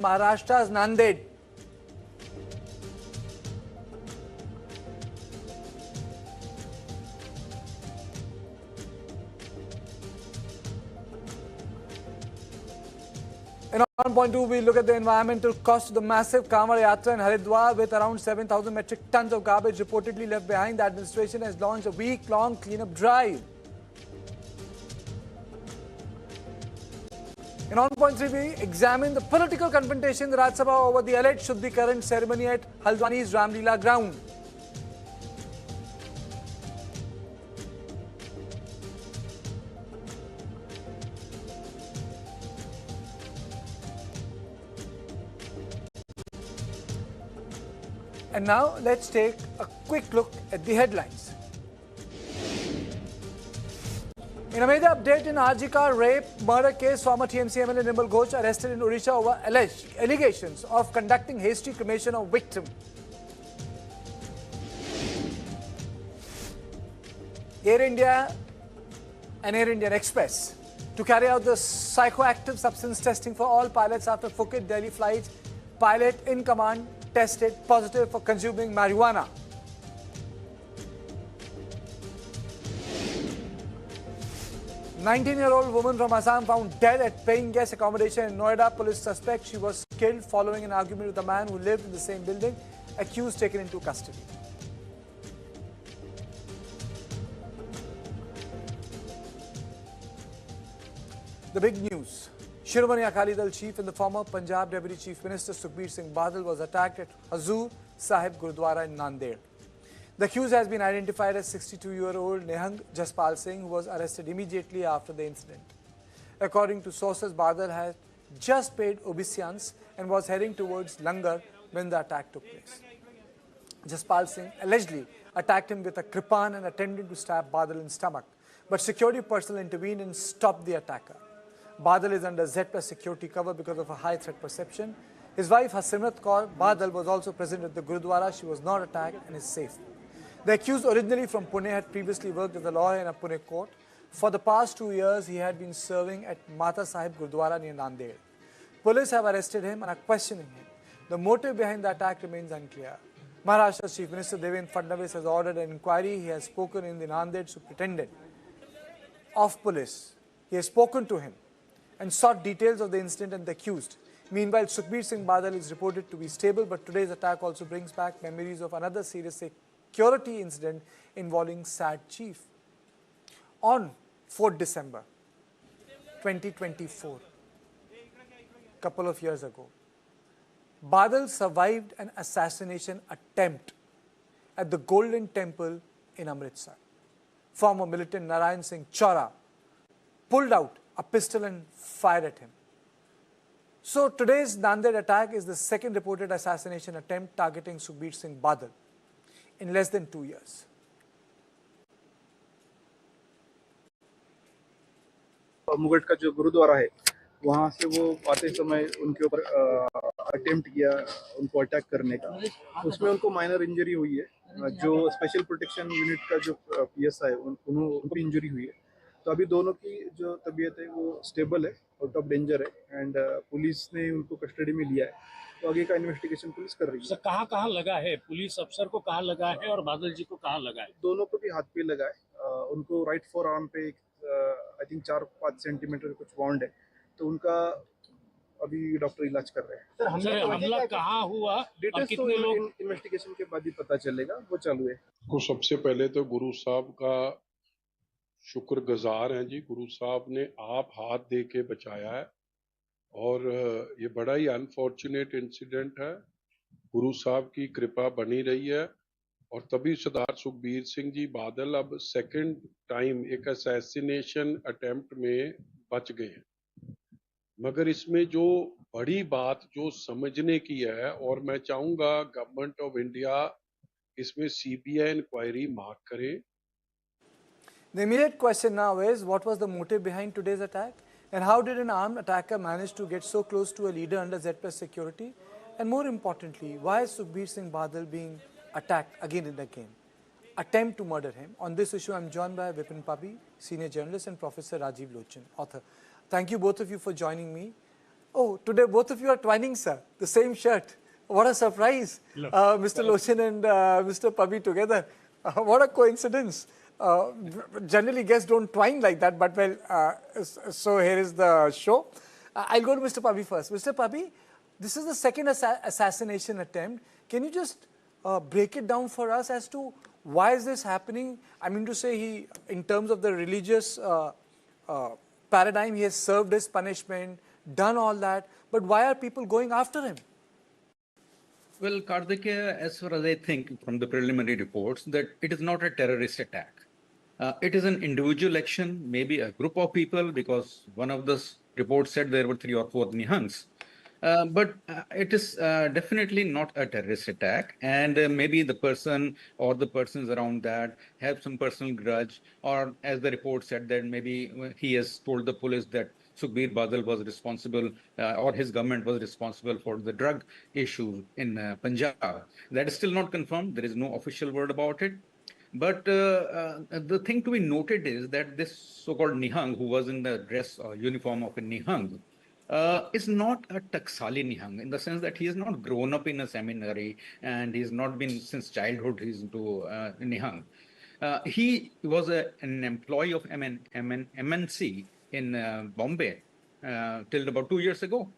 Maharashtra's Nanded. In on point 2, we look at the environmental cost of the massive Kanwar Yatra in Haridwar with around 7,000 metric tons of garbage reportedly left behind. The administration has launched a week-long cleanup drive. In on point 3, we examine the political confrontation in the Rajya Sabha over the alleged Shuddhikaran ceremony at Haldwani's Ramlila ground. And now let's take a quick look at the headlines. In a major update in RG rape murder case, former TMC MLA Nirmal Ghosh arrested in Odisha over alleged allegations of conducting hasty cremation of victim. Air India and Air Indian Express to carry out the psychoactive substance testing for all pilots after Phuket Delhi flights. Pilot in command tested positive for consuming marijuana. A 19-year-old woman from Assam found dead at paying guest accommodation in Noida. Police suspect she was killed following an argument with a man who lived in the same building. Accused taken into custody. The big news. Shiromani Akali Dal chief and the former Punjab Deputy Chief Minister Sukhbir Singh Badal was attacked at Hazur Sahib Gurudwara in Nanded. The accused has been identified as 62-year-old Nihang Jaspal Singh, who was arrested immediately after the incident. According to sources, Badal had just paid obeisance and was heading towards Langar when the attack took place. Jaspal Singh allegedly attacked him with a kirpan and attempted to stab Badal in the stomach, but security personnel intervened and stopped the attacker. Badal is under Z+ security cover because of a high threat perception. His wife Harsimrat Kaur Badal was also present at the Gurudwara. She was not attacked and is safe. The accused, originally from Pune, had previously worked as a lawyer in a Pune court. For the past 2 years, he had been serving at Mata Sahib Gurudwara near Nanded. Police have arrested him and are questioning him. The motive behind the attack remains unclear. Maharashtra's Chief Minister Devendra Fadnavis has ordered an inquiry. He has spoken in the Nanded Superintendent of Police. He has spoken to him and sought details of the incident and the accused. Meanwhile, Sukhbir Singh Badal is reported to be stable, but today's attack also brings back memories of another serious security incident involving SAD chief. On 4th December 2024, a couple of years ago, Badal survived an assassination attempt at the Golden Temple in Amritsar. Former militant Narayan Singh Chora pulled out a pistol and fired at him. So today's Nanded attack is the second reported assassination attempt targeting Sukhbir Singh Badal in less than 2 years. मुगट का जो गुरुद्वारा है वहाँ से वो आते समय उनके ऊपर अटेम्प्ट किया उनको अटैक करने का, उसमें उनको माइनर इंजरी हुई है। जो स्पेशल प्रोटेक्शन यूनिट का जो पीएसआई उनको इंजरी हुई है। तो अभी दोनों की जो तबीयत है वो स्टेबल है, आउट ऑफ डेंजर है एंड पुलिस ने उनको कस्टडी में लिया है। तो आगे का इन्वेस्टिगेशन पुलिस कर रही है। कहाँ लगा है? पुलिस अफसर को कहाँ लगा है और बादल जी को कहाँ लगा है? दोनों को भी हाथ पे लगा है। उनको राइट फोर आर्म पे आई थिंक 4-5 सेंटीमीटर कुछ वाउंड है। तो उनका अभी डॉक्टर इलाज कर रहे हैं। सर, हमला कहाँ हुआ और कितने लोग? इन्वेस्टिगेशन के बाद ही पता चलेगा, वो चालू है। को सबसे पहले तो गुरु साहब का शुक्रगुजार हैं जी। गुरु साहब ने आप हाथ दे के बचाया है और ये बड़ा ही अनफॉर्चुनेट इंसिडेंट है। गुरु साहब की कृपा बनी रही है और तभी सरदार सुखबीर सिंह जी बादल अब सेकंड टाइम एक असैसिनेशन अटेम्प्ट में बच गए हैं। मगर इसमें जो बड़ी बात जो समझने की है, और मैं चाहूंगा गवर्नमेंट ऑफ इंडिया इसमें सीबीआई इंक्वायरी मांग करे। The immediate question now is, what was the motive behind today's attack? And how did an armed attacker manage to get so close to a leader under Z+ security? And more importantly, why is Sukhbir Singh Badal being attacked again and again? Attempt to murder him. On this issue, I'm joined by Vipin Pabi, senior journalist, and Professor Rajiv Lochan, author. Thank you both of you for joining me. Oh, today both of you are twining, sir. The same shirt. What a surprise. Mr. Lochin and Mr. Pabi together. What a coincidence. Generally, guests don't twine like that, but well, so here is the show. I'll go to Mr. Pabi first. Mr. Pabi, this is the second assassination attempt. Can you just break it down for us as to why is this happening? I mean to say, in terms of the religious paradigm, he has served his punishment, done all that, but why are people going after him? Well, Karthikeya, as far as I think from the preliminary reports, that it is not a terrorist attack. It is an individual action, maybe a group of people, because one of the reports said there were 3 or 4 Nihangs. But it is definitely not a terrorist attack, and maybe the person or the persons around that have some personal grudge, or as the report said that maybe he has told the police that Sukhbir Badal was responsible or his government was responsible for the drug issue in Punjab. That is still not confirmed. There is no official word about it. But the thing to be noted is that this so-called Nihang, who was in the dress or uniform of a Nihang, is not a Taksali Nihang, in the sense that he has not grown up in a seminary and he's not been since childhood he's into Nihang. He was an employee of MNC in Bombay till about 2 years ago,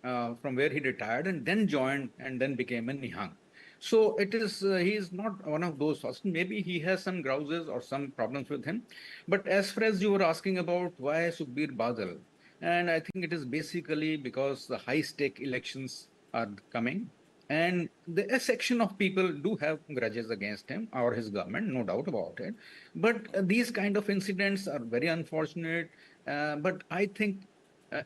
from where he retired and then joined and then became a Nihang. So it is, he is not one of those first. Maybe he has some grouses or some problems with him. But as far as you were asking about why Sukhbir Badal, and I think it is basically because the high-stake elections are coming, and a section of people do have grudges against him or his government, no doubt about it. But these kind of incidents are very unfortunate. But I think,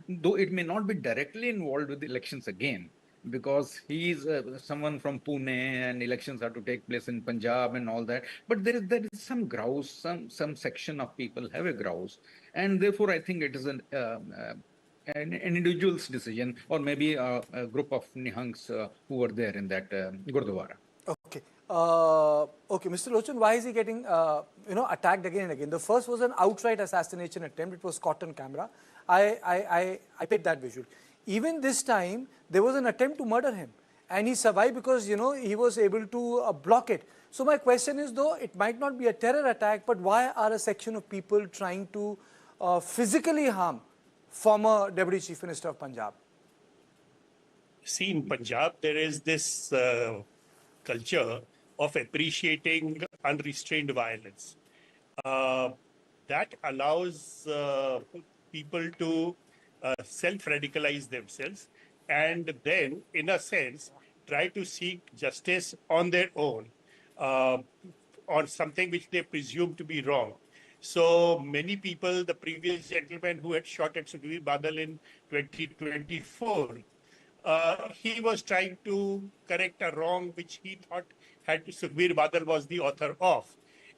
though it may not be directly involved with the elections again, because he is someone from Pune and elections are to take place in Punjab and all that. But there is some grouse, some section of people have a grouse. And therefore, I think it is an individual's decision, or maybe a group of Nihangs who were there in that Gurudwara. Okay. Okay, Mr. Lochin, why is he getting attacked again and again? The first was an outright assassination attempt. It was caught on camera. I picked that visual. Even this time, there was an attempt to murder him. And he survived because, he was able to block it. So my question is, though, it might not be a terror attack, but why are a section of people trying to physically harm former Deputy Chief Minister of Punjab? See, in Punjab, there is this culture of appreciating unrestrained violence. That allows people to self-radicalize themselves and then, in a sense, try to seek justice on their own on something which they presume to be wrong. So many people, the previous gentleman who had shot at Sukhbir Badal in 2024, he was trying to correct a wrong which he thought had Sukhbir Badal was the author of.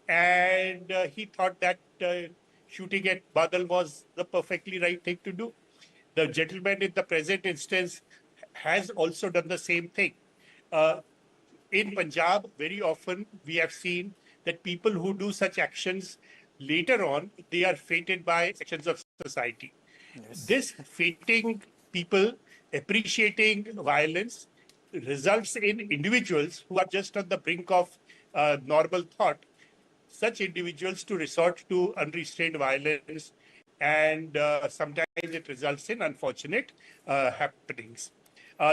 And he thought that shooting at Badal was the perfectly right thing to do. The gentleman in the present instance has also done the same thing. In Punjab, very often we have seen that people who do such actions, later on, they are fated by sections of society. Yes. This fating people, appreciating violence, results in individuals who are just on the brink of normal thought, such individuals to resort to unrestrained violence, and sometimes it results in unfortunate happenings.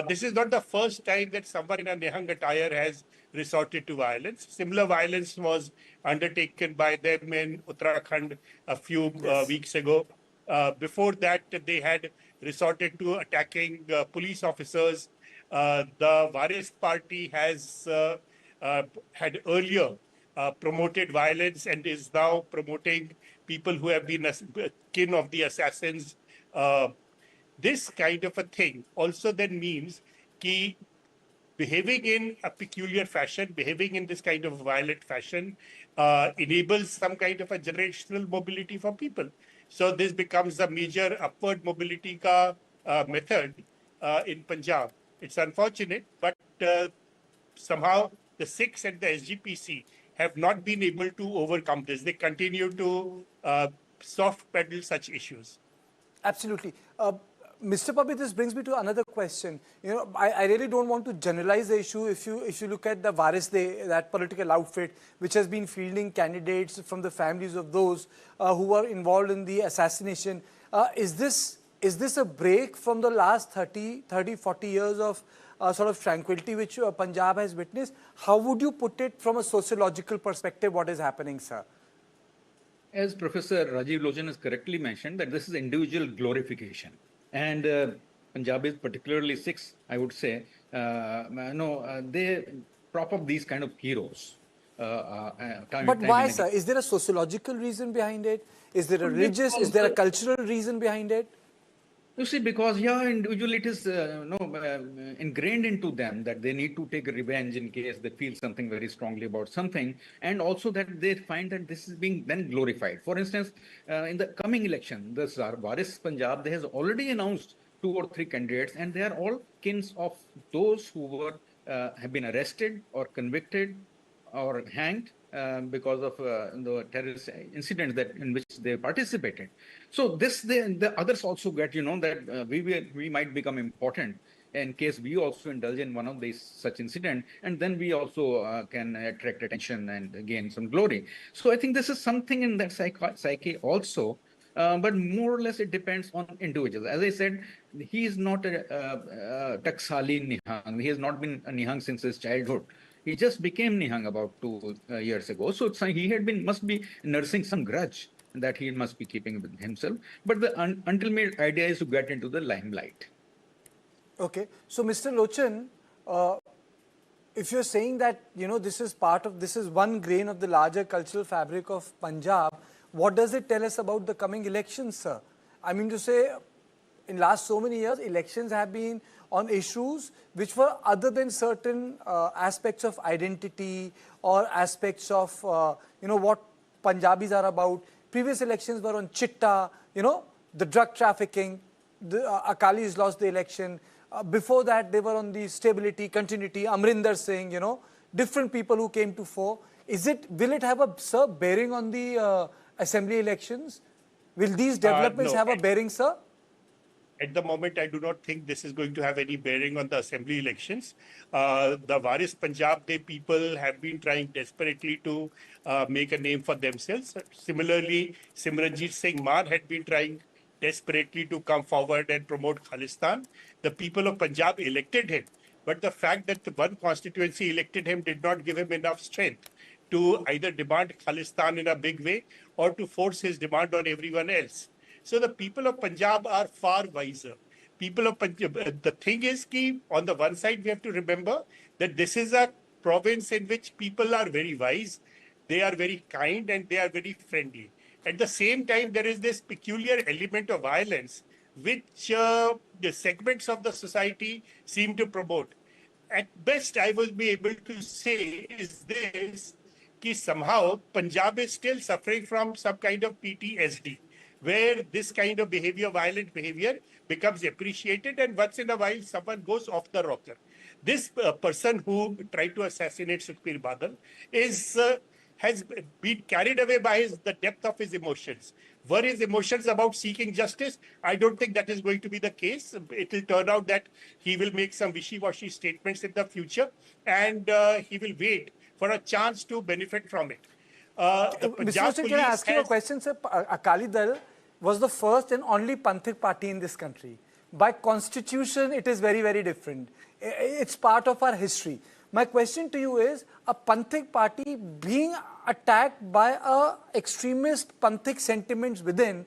This is not the first time that someone in a Nihang attire has resorted to violence. Similar violence was undertaken by them in Uttarakhand a few weeks ago. Before that, they had resorted to attacking police officers. The Waris party has had earlier promoted violence and is now promoting people who have been kin of the assassins. This kind of a thing also then means that behaving in a peculiar fashion, behaving in this kind of violent fashion enables some kind of a generational mobility for people. So this becomes a major upward mobility method in Punjab. It's unfortunate, but somehow the Sikhs and the SGPC have not been able to overcome this. They continue to soft pedal such issues. Absolutely. Mr. Pabi, this brings me to another question. I really don't want to generalize the issue. If you look at the Varis Day, that political outfit, which has been fielding candidates from the families of those who were involved in the assassination, is this a break from the last 30, 40 years of sort of tranquility which Punjab has witnessed? How would you put it from a sociological perspective, what is happening, sir? As Professor Rajiv Lojan has correctly mentioned, that this is individual glorification. And Punjabis, particularly Sikhs, I would say, they prop up these kind of heroes. But why, sir? Is there a sociological reason behind it? Is there a religious, is there a cultural reason behind it? You see, because individually it is ingrained into them that they need to take revenge in case they feel something very strongly about something, and also that they find that this is being then glorified. For instance, in the coming election, the Varis Punjab, they has already announced 2 or 3 candidates, and they are all kins of those who were have been arrested or convicted or hanged because of the terrorist incidents in which they participated. So the others also get, that we might become important in case we also indulge in one of these such incident, and then we also can attract attention and gain some glory. So I think this is something in that psyche also. But more or less it depends on individuals. As I said, he is not a Taksali Nihang. He has not been a Nihang since his childhood. He just became Nihang about 2 years ago. So he must be nursing some grudge that he must be keeping with himself. But the ultimate idea is to get into the limelight. Okay. So, Mr. Lochan, if you're saying that, this is one grain of the larger cultural fabric of Punjab, what does it tell us about the coming elections, sir? I mean to say, in last so many years, elections have been on issues which were other than certain aspects of identity or aspects of, what Punjabis are about. Previous elections were on chitta, the drug trafficking. The Akalis lost the election. Before that, they were on the stability, continuity, Amritsar Singh, different people who came to fore. Will it have a bearing on the assembly elections? Will these developments have a bearing, sir? At the moment, I do not think this is going to have any bearing on the assembly elections. The Varis Punjab Day people have been trying desperately to make a name for themselves. Similarly, Simranjit Singh Maan had been trying desperately to come forward and promote Khalistan. The people of Punjab elected him, but the fact that the one constituency elected him did not give him enough strength to either demand Khalistan in a big way or to force his demand on everyone else. So the people of Punjab are far wiser. People of Punjab, the thing is that on the one side, we have to remember that this is a province in which people are very wise, they are very kind, and they are very friendly. At the same time, there is this peculiar element of violence which the segments of the society seem to promote. At best, I will be able to say is this, that somehow Punjab is still suffering from some kind of PTSD, where this kind of behavior, violent behavior, becomes appreciated, and once in a while someone goes off the rocker. This person who tried to assassinate Sukhbir Badal has been carried away by the depth of his emotions. Were his emotions about seeking justice? I don't think that is going to be the case. It will turn out that he will make some wishy-washy statements in the future, and he will wait for a chance to benefit from it. Mr. Lochan, can I ask you a question, sir? Akali Dal was the first and only Panthik party in this country. By constitution, it is very, very different. It's part of our history. My question to you is, a Panthik party being attacked by extremist Panthik sentiments within,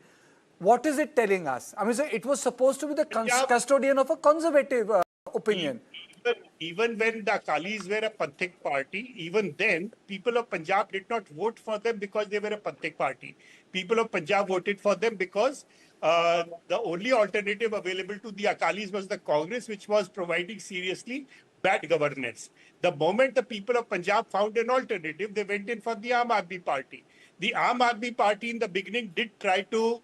what is it telling us? I mean, sir, it was supposed to be the custodian of a conservative opinion. Even when the Akalis were a Panthik party, even then, people of Punjab did not vote for them because they were a Panthik party. People of Punjab voted for them because the only alternative available to the Akalis was the Congress, which was providing seriously bad governance. The moment the people of Punjab found an alternative, they went in for the Aam Aadmi Party. The Aam Aadmi Party in the beginning did try to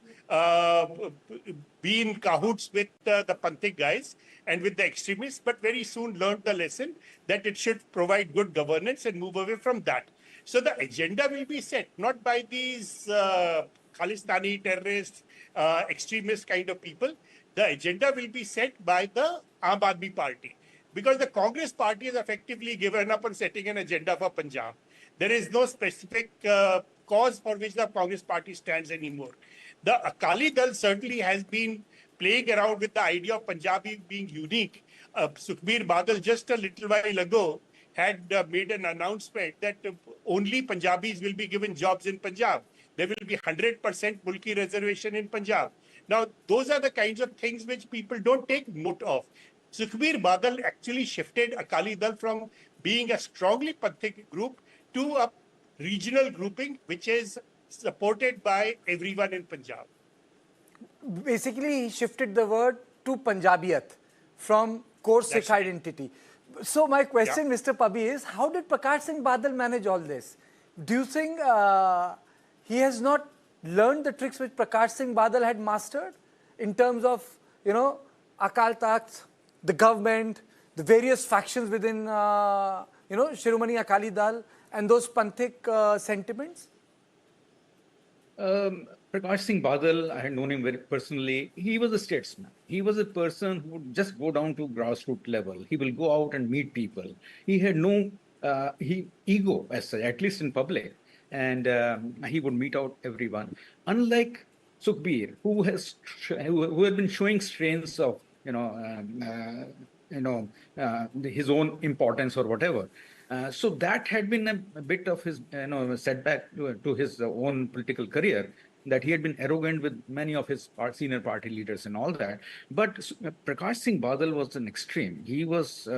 be in cahoots with the Panthik guys and with the extremists, but very soon learned the lesson that it should provide good governance and move away from that. So the agenda will be set not by these Khalistani terrorists, extremist kind of people. the agenda will be set by the Aam Aadmi Party. Because the Congress party has effectively given up on setting an agenda for Punjab. There is no specific cause for which the Congress party stands anymore. The Akali Dal certainly has been playing around with the idea of Punjabi being unique. Sukhbir Badal just a little while ago had made an announcement that only Punjabis will be given jobs in Punjab. There will be 100% Mulki reservation in Punjab. Now, those are the kinds of things which people don't take note of. Sukhbir Badal actually shifted Akali Dal from being a strongly Panthik group to a regional grouping which is supported by everyone in Punjab. Basically, he shifted the word to Punjabiyat from core Sikh identity. So my question, Mr. Pabi, is how did Prakash Singh Badal manage all this? Do you think he has not learned the tricks which Prakash Singh Badal had mastered in terms of, you know, Akal Takht, the government, the various factions within, you know, Shiromani Akali Dal and those Panthik sentiments? Prakash Singh Badal, I had known him very personally. He was a statesman. He was a person who would just go down to grassroots level. He will go out and meet people. He had no ego, as such, at least in public. And he would meet out everyone. Unlike Sukhbir, who had been showing strains of, his own importance or whatever. So that had been a bit of his, setback to his own political career, that he had been arrogant with many of his senior party leaders and all that. But Prakash Singh Badal was an extreme. He was,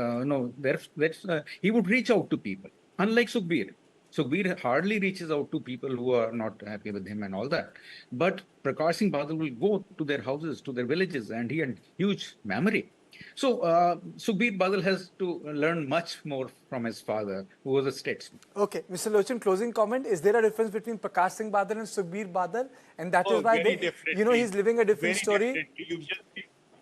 he would reach out to people, unlike Sukhbir. Sukhbir hardly reaches out to people who are not happy with him and all that. But Prakash Singh Badal will go to their houses, to their villages, and he had huge memory. So Sukhbir Badal has to learn much more from his father, who was a statesman. Okay, Mr. Lochin, closing comment. Is there a difference between Prakash Singh Badal and Sukhbir Badal? And that is why, he's living a different story.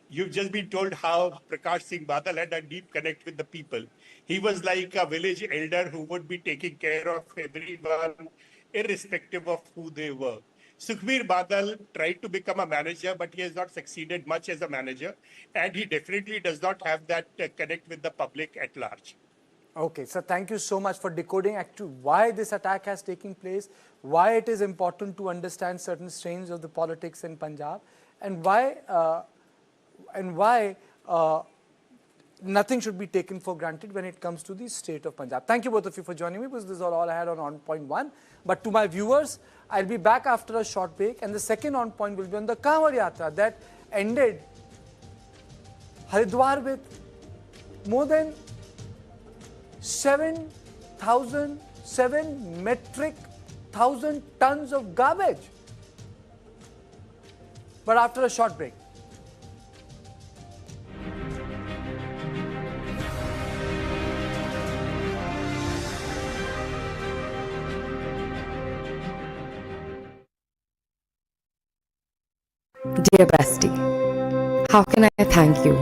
You've just been told how Prakash Singh Badal had a deep connect with the people. He was like a village elder who would be taking care of everyone, irrespective of who they were. Sukhbir Badal tried to become a manager, but he has not succeeded much as a manager. And he definitely does not have that connect with the public at large. Okay, so thank you so much for decoding why this attack has taken place, why it is important to understand certain strains of the politics in Punjab, and why nothing should be taken for granted when it comes to the state of Punjab. Thank you both of you for joining me, because this is all I had on point 1. But to my viewers, I'll be back after a short break, and the second on point will be on the Kanwar Yatra that ended Haridwar with more than 7 metric thousand tons of garbage. But after a short break. Dear bestie, how can I thank you?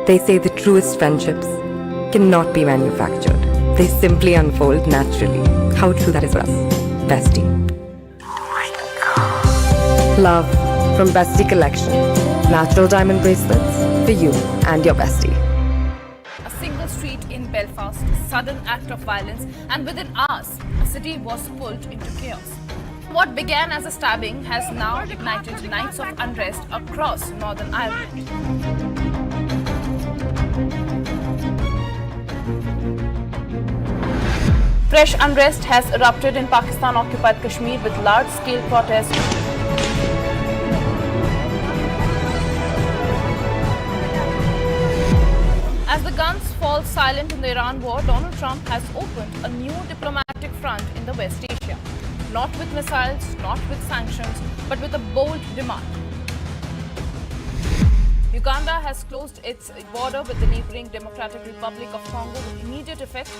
They say the truest friendships cannot be manufactured. They simply unfold naturally. How true that is for us, bestie. Love from Bestie Collection. Natural diamond bracelets for you and your bestie. A single street in Belfast, sudden act of violence, and within hours, a city was pulled into chaos. What began as a stabbing has now ignited nights of unrest across Northern Ireland. Fresh unrest has erupted in Pakistan-occupied Kashmir with large-scale protests. As the guns fall silent in the Iran war, Donald Trump has opened a new diplomatic front in the West Asia. Not with missiles, not with sanctions, but with a bold demand. Uganda has closed its border with the neighboring Democratic Republic of Congo with immediate effect.